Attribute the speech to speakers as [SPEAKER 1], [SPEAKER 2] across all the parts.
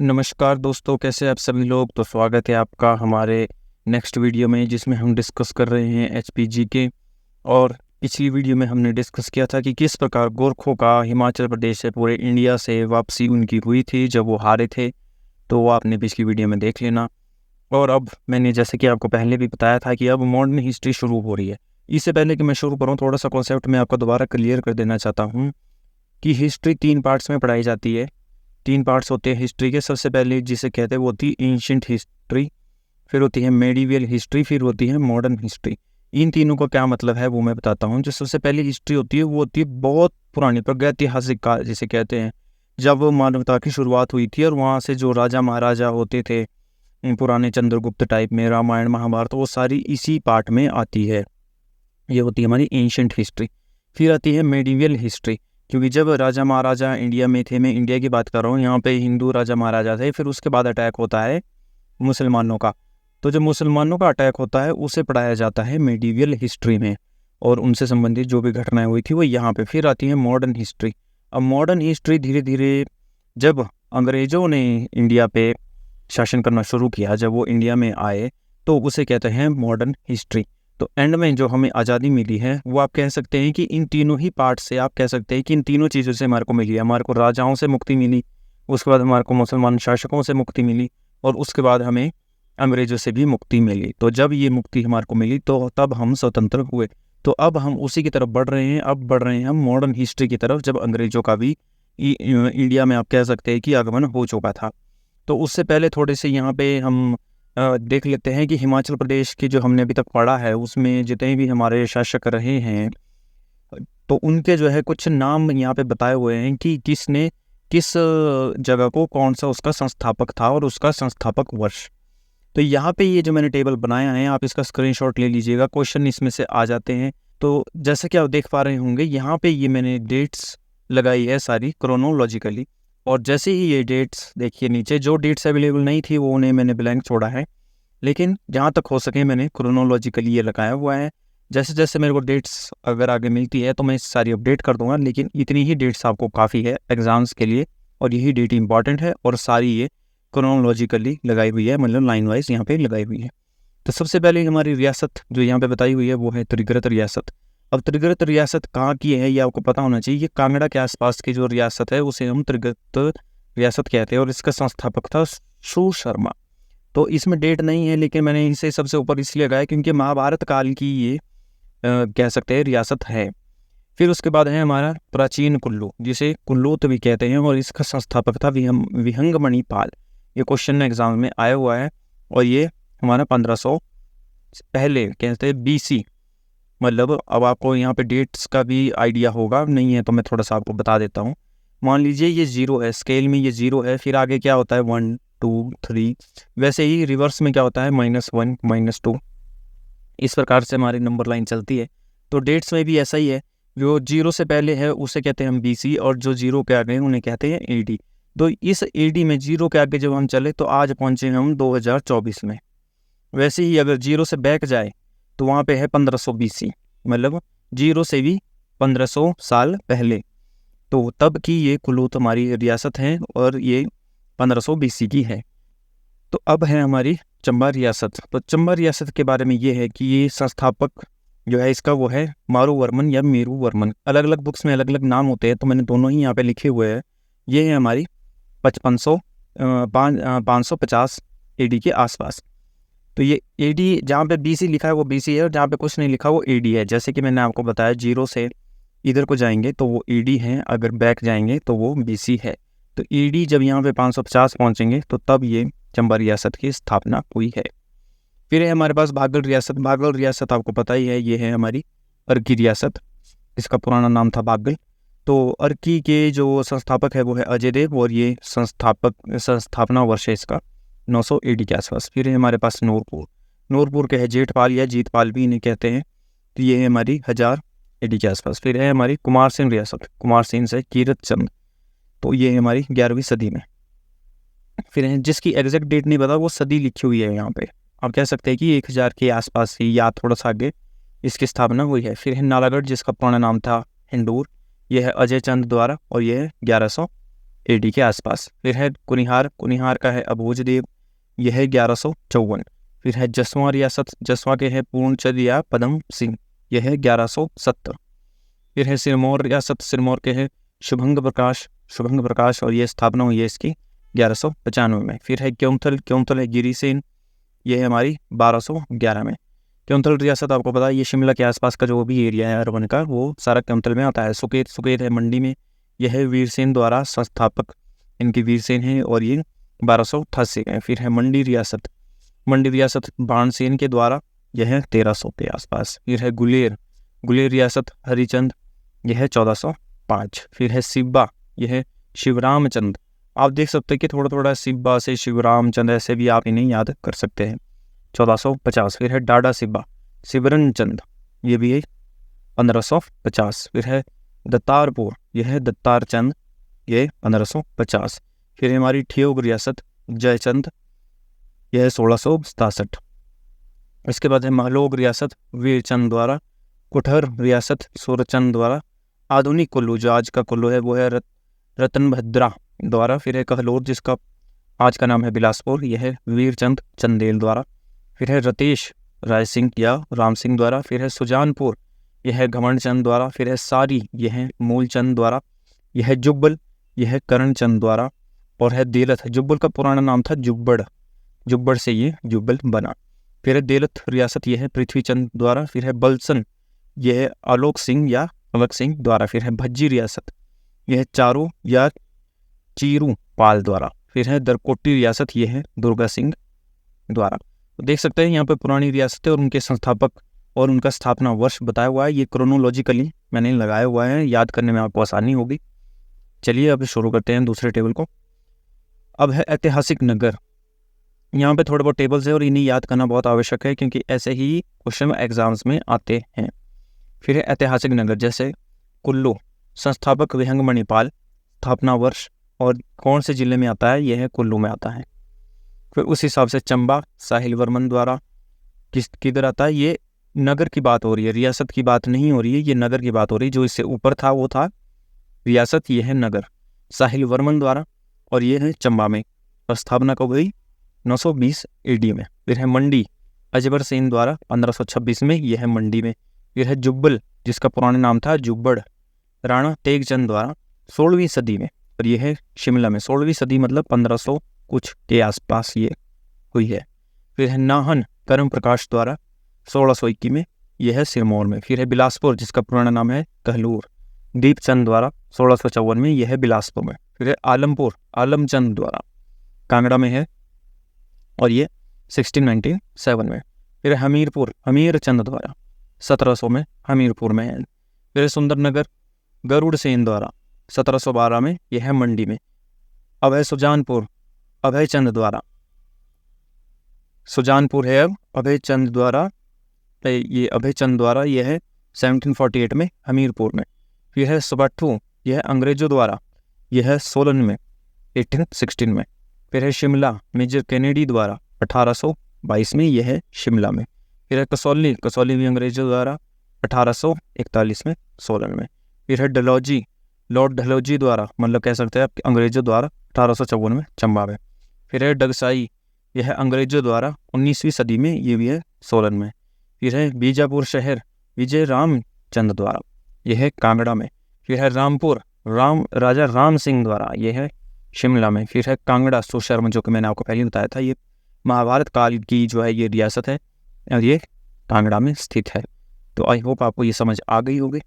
[SPEAKER 1] नमस्कार दोस्तों, कैसे आप सभी लोग। तो स्वागत है आपका हमारे नेक्स्ट वीडियो में, जिसमें हम डिस्कस कर रहे हैं एचपीजी के। और पिछली वीडियो में हमने डिस्कस किया था कि किस प्रकार गोरखों का हिमाचल प्रदेश से पूरे इंडिया से वापसी उनकी हुई थी जब वो हारे थे। तो वो आपने पिछली वीडियो में देख लेना। और अब मैंने जैसे कि आपको पहले भी बताया था कि अब मॉडर्न हिस्ट्री शुरू हो रही है। इससे पहले कि मैं शुरू करूँ, थोड़ा सा कॉन्सेप्ट मैं आपको दोबारा क्लियर कर देना चाहता हूँ कि हिस्ट्री 3 पार्ट्स में पढ़ाई जाती है। 3 पार्ट्स होते हैं हिस्ट्री के। सबसे पहले जिसे कहते हैं वो होती है एंशिएंट हिस्ट्री, फिर होती है मेडिवल हिस्ट्री, फिर होती है मॉडर्न हिस्ट्री। इन तीनों का क्या मतलब है वो मैं बताता हूँ। जो सबसे पहली हिस्ट्री होती है वो होती है बहुत पुरानी, प्रागैतिहासिक काल जिसे कहते हैं, जब मानवता की शुरुआत हुई थी। और वहाँ से जो राजा महाराजा होते थे पुराने चंद्रगुप्त टाइप में, रामायण महाभारत, वो सारी इसी पार्ट में आती है। ये होती है हमारी एंशिएंट हिस्ट्री। फिर आती है मेडिवल हिस्ट्री, क्योंकि जब राजा महाराजा इंडिया में थे, मैं इंडिया की बात कर रहा हूँ, यहाँ पे हिंदू राजा महाराजा थे। फिर उसके बाद अटैक होता है मुसलमानों का। तो जब मुसलमानों का अटैक होता है उसे पढ़ाया जाता है मेडिवल हिस्ट्री में, और उनसे संबंधित जो भी घटनाएं हुई थी वो यहाँ पे। फिर आती है मॉडर्न हिस्ट्री। अब मॉडर्न हिस्ट्री धीरे धीरे जब अंग्रेज़ों ने इंडिया पे शासन करना शुरू किया, जब वो इंडिया में आए, तो उसे कहते हैं मॉडर्न हिस्ट्री। तो एंड में जो हमें आज़ादी मिली है वो आप कह सकते हैं कि इन तीनों ही पार्ट से, आप कह सकते हैं कि इन तीनों चीज़ों से हमारे को मिली है। हमारे को राजाओं से मुक्ति मिली, उसके बाद हमारे को मुसलमान शासकों से मुक्ति मिली, और उसके बाद हमें अंग्रेज़ों से भी मुक्ति मिली। तो जब ये मुक्ति हमारे को मिली तो तब हम स्वतंत्र हुए। तो अब हम उसी की तरफ बढ़ रहे हैं। अब बढ़ रहे हैं हम मॉडर्न हिस्ट्री की तरफ, जब अंग्रेज़ों का भी इंडिया में आप कह सकते हैं कि आगमन हो चुका था। तो उससे पहले थोड़े से यहाँ पे हम देख लेते हैं कि हिमाचल प्रदेश की जो हमने अभी तक पढ़ा है उसमें जितने भी हमारे शासक रहे हैं, तो उनके जो है कुछ नाम यहाँ पे बताए हुए हैं कि किसने किस जगह को, कौन सा उसका संस्थापक था और उसका संस्थापक वर्ष। तो यहाँ पे ये जो मैंने टेबल बनाया है, आप इसका स्क्रीनशॉट ले लीजिएगा, क्वेश्चन इसमें से आ जाते हैं। तो जैसे कि आप देख पा रहे होंगे, यहाँ पे ये मैंने डेट्स लगाई है सारी क्रोनोलॉजिकली। और जैसे ही ये डेट्स देखिए, नीचे जो डेट्स अवेलेबल नहीं थी वो उन्हें मैंने ब्लैंक छोड़ा है, लेकिन जहाँ तक हो सके मैंने क्रोनोलॉजिकली ये लगाया हुआ है। जैसे जैसे मेरे को डेट्स अगर आगे मिलती है तो मैं सारी अपडेट कर दूंगा, लेकिन इतनी ही डेट्स आपको काफ़ी है एग्जाम्स के लिए, और यही डेट इंपॉर्टेंट है। और सारी ये क्रोनोलॉजिकली लगाई हुई है, मतलब लाइन वाइज यहाँ पे लगाई हुई है। तो सबसे पहले हमारी रियासत जो यहाँ पे बताई हुई है वो है त्रिगर्त रियासत। अब त्रिगर्त रियासत कहाँ की है ये आपको पता होना चाहिए। ये कांगड़ा के आसपास की जो रियासत है उसे हम त्रिगर्त रियासत कहते हैं, और इसका संस्थापक था सु शर्मा। तो इसमें डेट नहीं है, लेकिन मैंने इसे सबसे ऊपर इसलिए लगाया क्योंकि महाभारत काल की ये कह सकते हैं रियासत है। फिर उसके बाद है हमारा प्राचीन कुल्लू, जिसे कुल्लूत भी कहते हैं, और इसका संस्थापक था विहंगमणि पाल। ये क्वेश्चन एग्जाम में आया हुआ है, और ये हमारा 1500 पहले कहते हैं BC। मतलब अब आपको यहाँ पे डेट्स का भी आइडिया होगा, नहीं है तो मैं थोड़ा सा आपको बता देता हूँ। मान लीजिए ये 0 है, स्केल में ये 0 है, फिर आगे क्या होता है 1 2 3, वैसे ही रिवर्स में क्या होता है -1 -2। इस प्रकार से हमारी नंबर लाइन चलती है। तो डेट्स में भी ऐसा ही है, जो 0 से पहले है उसे कहते हैं हम BC, और जो 0 के आगे उन्हें कहते हैं AD। तो इस AD में 0 के आगे जब हम चले तो आज पहुँचे हम 2024 में। वैसे ही अगर 0 से बैक जाए तो वहाँ पे है 1500 BC, मतलब 0 से भी 1500 साल पहले। तो तब की ये कुल्लूत हमारी रियासत है, और ये 1500 BC की है। तो अब है हमारी चंबा रियासत। तो चंबा रियासत के बारे में ये है कि ये संस्थापक जो है इसका वो है मारुवर्मन या मेरुवर्मन। अलग अलग बुक्स में अलग अलग नाम होते हैं, तो मैंने दोनों ही यहाँ पे लिखे हुए हैं। ये है हमारी 550 AD के आसपास। तो ये AD जहाँ पे BC लिखा है वो BC है, और जहाँ पे कुछ नहीं लिखा वो AD है। जैसे कि मैंने आपको बताया, 0 से इधर को जाएंगे तो वो AD है, अगर बैक जाएंगे तो वो BC है। तो AD जब यहाँ पे 550 पहुँचेंगे तो तब ये चंबा रियासत की स्थापना हुई है। फिर है हमारे पास बागल रियासत। बागल रियासत आपको पता ही है, ये है हमारी अर्की रियासत। इसका पुराना नाम था बागल। तो अर्की के जो संस्थापक है वो है अजय देव, और ये संस्थापना वर्ष है इसका 900 AD के आसपास। फिर है हमारे पास नूरपुर। नूरपुर के है जेठपाल या जीतपाल भी इन्हें कहते हैं। तो ये है हमारी 1000 AD के आसपास। फिर है हमारी कुमारसेन रियासत। कुमारसेन से कीरत चंद, तो ये है हमारी 11वीं सदी में। फिर है जिसकी एग्जैक्ट डेट नहीं पता, वो सदी लिखी हुई है यहाँ पे, आप कह सकते हैं कि 1000 के आसपास ही या थोड़ा सा आगे इसकी स्थापना हुई है। फिर है नालागढ़, जिसका पुराना नाम था हिंदूर। यह है अजय चंद द्वारा, और यह है 1100 AD के आसपास। फिर है कुनिहार, कुनिहार का है अभोजदेव, यह है 1154। फिर है जसवां रियासत, जसवां के है पूर्णचंद या पदम सिंह, यह है 1170। फिर है सिरमौर रियासत, सिरमौर के है शुभंग प्रकाश, शुभंग प्रकाश, और ये स्थापना हुई है इसकी 1195 में। फिर है क्योंथल, क्योंथल है गिरिसेन, ये है हमारी 1211 में। क्योंथल रियासत आपको पता है ये शिमला के आसपास का जो भी एरिया है अर्बन का वो सारा क्योंथल में आता है। सुकेत, सुकेत है मंडी में, यह है वीरसेन द्वारा संस्थापक, इनकी वीरसेन है और ये 1288 है। फिर है मंडी रियासत, मंडी रियासत बाणसेन के द्वारा, यह है 1300 के आसपास। फिर है गुलेर, गुलेर रियासत हरिचंद, यह है 1405। फिर है सिब्बा, यह है शिवरामचंद। आप देख सकते हैं कि थोड़ा थोड़ा सिब्बा से शिवरामचंद ऐसे भी आप इन्हें याद कर सकते हैं, 1450। फिर है डाडा सिब्बा, शिवरन चंद, ये भी है 1550। फिर है दत्तारपुर, यह है दत्तार चंद, ये 1550। फिर है हमारी ठियोग रियासत जयचंद, यह है 1667। इसके बाद है महलोग रियासत वीरचंद द्वारा, कुठर रियासत सूरचंद द्वारा, आधुनिक कुल्लू जो आज का कुल्लू है वो है रतनभद्रा द्वारा। फिर है कहलोर जिसका आज का नाम है बिलासपुर, यह है वीरचंद चंदेल द्वारा। फिर है रतेश राय सिंह या राम सिंह द्वारा। फिर है सुजानपुर, यह है घमंड चंद द्वारा। फिर है सारी, यह है मूलचंद द्वारा। यह है जुब्बल, यह है करण चंद द्वारा। और है देलथ, जुब्बल का पुराना नाम था जुब्बड़, जुब्बड़ से ये जुब्बल बना। फिर है देलथ रियासत, यह है पृथ्वी चंद द्वारा। फिर है बलसन, यह है आलोक सिंह या अलक सिंह द्वारा। फिर है भज्जी रियासत, यह है चारू या चीरू पाल द्वारा। फिर है दरकोटी रियासत, यह है दुर्गा सिंह द्वारा। तो देख सकते हैं यहाँ पे पुरानी रियासतें और उनके संस्थापक और उनका स्थापना वर्ष बताया हुआ है। ये क्रोनोलॉजिकली मैंने लगाया हुआ है, याद करने में आपको आसानी होगी। चलिए अब शुरू करते हैं दूसरे टेबल को। अब है ऐतिहासिक नगर। यहाँ पे थोड़े बहुत टेबल्स है और इन्हें याद करना बहुत आवश्यक है क्योंकि ऐसे ही क्वेश्चन एग्जाम्स में आते हैं। फिर है ऐतिहासिक नगर, जैसे कुल्लू, संस्थापक विहंग मणिपाल, स्थापना वर्ष और कौन से जिले में आता है, यह है कुल्लू में आता है। फिर उस हिसाब से चंबा साहिल वर्मन द्वारा, किधर आता है, ये नगर की बात हो रही है, रियासत की बात नहीं हो रही है, ये नगर की बात हो रही है। जो इससे ऊपर था वो था रियासत, ये है नगर, साहिल वर्मन द्वारा, और ये है चंबा में। स्थापना कब हुई, 920 AD में। फिर है मंडी, अजबर सेन द्वारा 1526 में, यह है मंडी में। फिर है जुब्बल, जिसका पुराना नाम था जुब्बड़, राणा तेगचंद द्वारा 16वीं सदी में, और यह है शिमला में। 16वीं सदी मतलब 1500 कुछ के आसपास ये हुई है। फिर है नाहन, कर्म प्रकाश द्वारा 1621 में, यह है सिरमौर में। फिर है बिलासपुर, जिसका पुराना नाम है कहलूर, दीपचंद द्वारा 1654 में, यह है बिलासपुर में। फिर है आलमपुर, आलमचंद द्वारा, कांगड़ा में है, और ये 1697 में। फिर हमीरपुर, हमीर चंद द्वारा 1700 में, हमीरपुर में है। फिर सुंदरनगर, गरुड़ सेन द्वारा 1712 में, यह है मंडी में। अब है सुजानपुर, अभय चंद द्वारा, सुजानपुर है अब अभय चंद द्वारा, ये अभय चंद द्वारा, यह है 1748 में, हमीरपुर में। फिर है सुबट्ठू, यह है अंग्रेजों द्वारा, यह है सोलन में 1816 में। फिर है शिमला, मेजर कैनेडी द्वारा 1822 में, यह है शिमला में। फिर है कसौली, कसौली भी अंग्रेजों द्वारा 1841 में, सोलन में। फिर है डलहौजी, लॉर्ड डलहौजी द्वारा, मतलब कह सकते हैं आप अंग्रेजों द्वारा 1854 में, चंबा में। फिर है डगसाई, यह है अंग्रेजों द्वारा 19वीं सदी में, ये भी है सोलन में। फिर है बीजापुर शहर, विजय रामचंद द्वारा, यह है कांगड़ा में। फिर है रामपुर, राजा राम सिंह द्वारा, यह है शिमला में। फिर है कांगड़ा सुशर्म, जो कि मैंने आपको पहले बताया था, ये महाभारत काल की जो है ये रियासत है और ये कांगड़ा में स्थित है। तो आई होप आपको ये समझ आ गई होगी।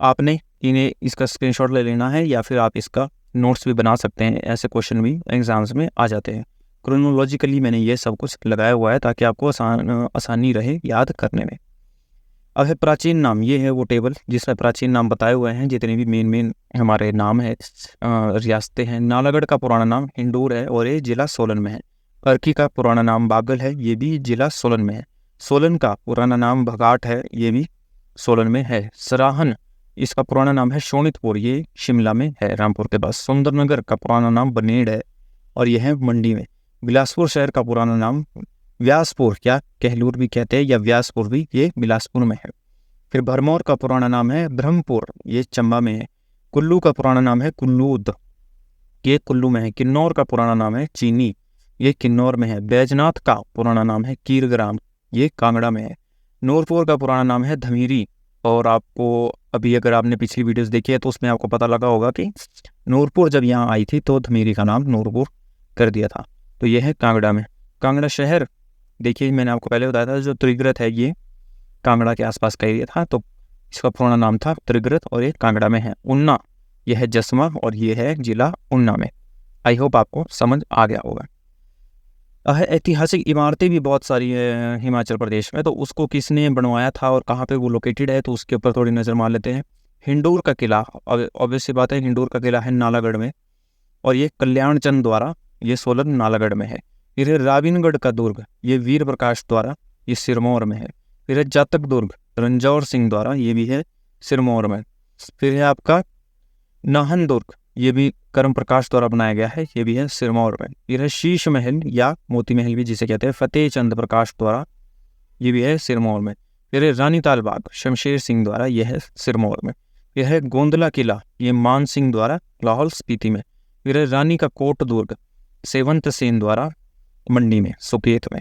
[SPEAKER 1] आपने इन्हें इसका स्क्रीनशॉट ले लेना है या फिर आप इसका नोट्स भी बना सकते हैं, ऐसे क्वेश्चन भी एग्जाम्स में आ जाते हैं। क्रोनोलॉजिकली मैंने ये सब कुछ लगाया हुआ है ताकि आपको आसानी रहे याद करने में। अब है प्राचीन नाम, ये है वो टेबल जिसमें प्राचीन नाम बताए हुए हैं, जितने भी मेन हमारे नाम है रियासतें हैं। नालागढ़ का पुराना नाम हिंडूर है और ये जिला सोलन में है। अर्की का पुराना नाम बागल है, ये भी जिला सोलन में है। सोलन का पुराना नाम भगाट है, ये भी सोलन में है। सराहन, इसका पुराना नाम है शोणितपुर, ये शिमला में है, रामपुर के पास। सुंदरनगर का पुराना नाम बनेड़ है और यह है मंडी में। बिलासपुर शहर का पुराना नाम व्यासपुर, क्या कहलूर भी कहते हैं या व्यासपुर भी, ये बिलासपुर में है। फिर भरमौर का पुराना नाम है ब्रह्मपुर, ये चंबा में है। कुल्लू का पुराना नाम है कुल्लूद, ये कुल्लू में है। किन्नौर का पुराना नाम है चीनी, ये किन्नौर में है। बैजनाथ का पुराना नाम है कीरग्राम, ये कांगड़ा में है। नूरपुर का पुराना नाम है धमीरी, और आपको अभी अगर आपने पिछली वीडियोस देखी है तो उसमें आपको पता लगा होगा कि नूरपुर जब यहाँ आई थी तो धमीरी का नाम नूरपुर कर दिया था। तो ये है कांगड़ा में। कांगड़ा शहर देखिए, मैंने आपको पहले बताया था जो त्रिग्रत है ये कांगड़ा के आसपास का एरिया था, तो इसका पुराना नाम था त्रिग्रत, और ये कांगड़ा में है। उन्ना, यह है जसमा, और ये है जिला उन्ना में। आई होप आपको समझ आ गया होगा। ऐतिहासिक इमारतें भी बहुत सारी है हिमाचल प्रदेश में, तो उसको किसने बनवाया था और कहाँ पे वो लोकेटेड है, तो उसके ऊपर थोड़ी नज़र मार लेते हैं। हिंडूर का किला, ऑब्वियस सी बात है, हिंडूर का किला है नालागढ़ में, और ये कल्याण चंद द्वारा ये सोलन नालागढ़ में है। फिर है राविनगढ़ का दुर्ग, ये वीर प्रकाश द्वारा, ये सिरमौर में है। फिर है जातक दुर्ग रंजौर सिंह द्वारा, ये भी है सिरमौर में। फिर है आपका नाहन दुर्ग, ये भी कर्म प्रकाश द्वारा बनाया गया है, ये भी है सिरमौर में। फिर है शीश महल या मोती महल भी जिसे कहते हैं, फतेह चंद प्रकाश द्वारा, ये भी है सिरमौर में। फिर है रानीताल बाग शमशेर सिंह द्वारा, यह है सिरमौर में। यह है गोंदला किला, ये मान सिंह द्वारा, लाहौल स्पीति में। फिर है रानी का कोट दुर्ग सेवंत सेन द्वारा, मंडी में सुकेत में।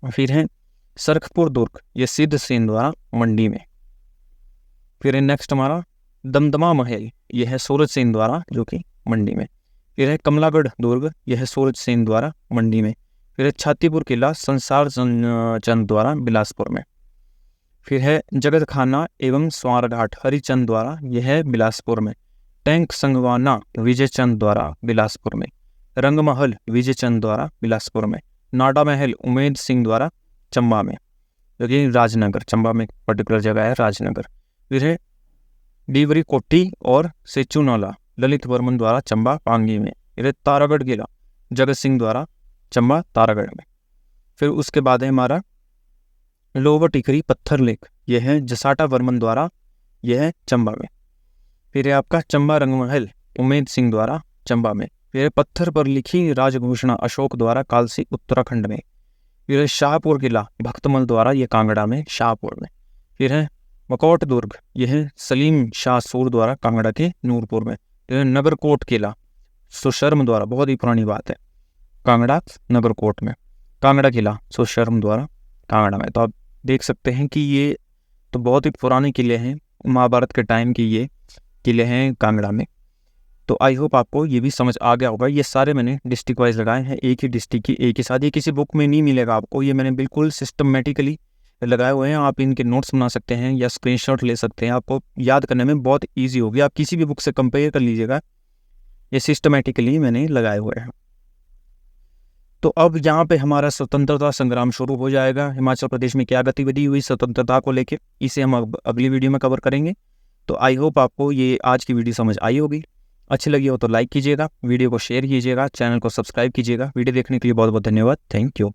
[SPEAKER 1] फिर है सरखपुर दुर्ग, ये सिद्ध सेन द्वारा, मंडी में। फिर है नेक्स्ट हमारा दमदमा महल, यह है सूरज सेन द्वारा, जो कि मंडी में। फिर है कमलागढ़ दुर्ग, यह है सूरज सेन द्वारा, मंडी में। फिर है छातीपुर किला संसार चंद द्वारा, बिलासपुर में। फिर है जगत खाना एवं स्वारघाट हरिचंद द्वारा, यह है बिलासपुर में। टैंक संगवाना विजय चंद द्वारा, बिलासपुर में। रंगमहल विजय चंद द्वारा, बिलासपुर में। नाडा महल उमेद सिंह द्वारा, चंबा में, जो कि राजनगर, चंबा में पर्टिकुलर जगह है राजनगर। फिर है डीवरी कोठी और सेचुनाला ललित वर्मन द्वारा, चंबा पांगी में। फिर है तारागढ़ किला जगत सिंह द्वारा, चंबा तारागढ़ में। फिर उसके बाद है हमारा लोवर टिकरी पत्थर लेक, यह है जसाटा वर्मन द्वारा, यह है चंबा में। फिर है आपका चंबा रंगमहल उमेद सिंह द्वारा, चंबा में। फिर है पत्थर पर लिखी राजघोषणा अशोक द्वारा, कालसी उत्तराखंड में। फिर है शाहपुर किला भक्तमल द्वारा, यह कांगड़ा में, शाहपुर में। फिर है मकोट दुर्ग, यह है सलीम शाह सूर द्वारा, कांगड़ा के नूरपुर में। फिर है नगरकोट किला सुशर्म द्वारा, बहुत ही पुरानी बात है, कांगड़ा नगरकोट में। कांगड़ा किला सुशर्म द्वारा, कांगड़ा में। तो आप देख सकते हैं कि ये तो बहुत ही पुराने किले हैं, महाभारत के टाइम के ये किले हैं कांगड़ा में। तो आई होप आपको ये भी समझ आ गया होगा। ये सारे मैंने डिस्ट्रिक्ट वाइज लगाए हैं, एक ही डिस्ट्रिक्ट की एक ही साथ, ये किसी बुक में नहीं मिलेगा आपको, ये मैंने बिल्कुल सिस्टमेटिकली लगाए हुए हैं। आप इनके नोट्स बना सकते हैं या स्क्रीनशॉट ले सकते हैं, आपको याद करने में बहुत ईजी होगी। आप किसी भी बुक से कंपेयर कर लीजिएगा, ये सिस्टमेटिकली मैंने लगाए हुए हैं। तो अब यहाँ पे हमारा स्वतंत्रता संग्राम शुरू हो जाएगा। हिमाचल प्रदेश में क्या गतिविधि हुई स्वतंत्रता को लेके, इसे हम अगली वीडियो में कवर करेंगे। तो आई होप आपको ये आज की वीडियो समझ आई होगी। अच्छी लगी हो तो लाइक कीजिएगा, वीडियो को शेयर कीजिएगा, चैनल को सब्सक्राइब कीजिएगा। वीडियो देखने के लिए बहुत बहुत धन्यवाद। Thank you.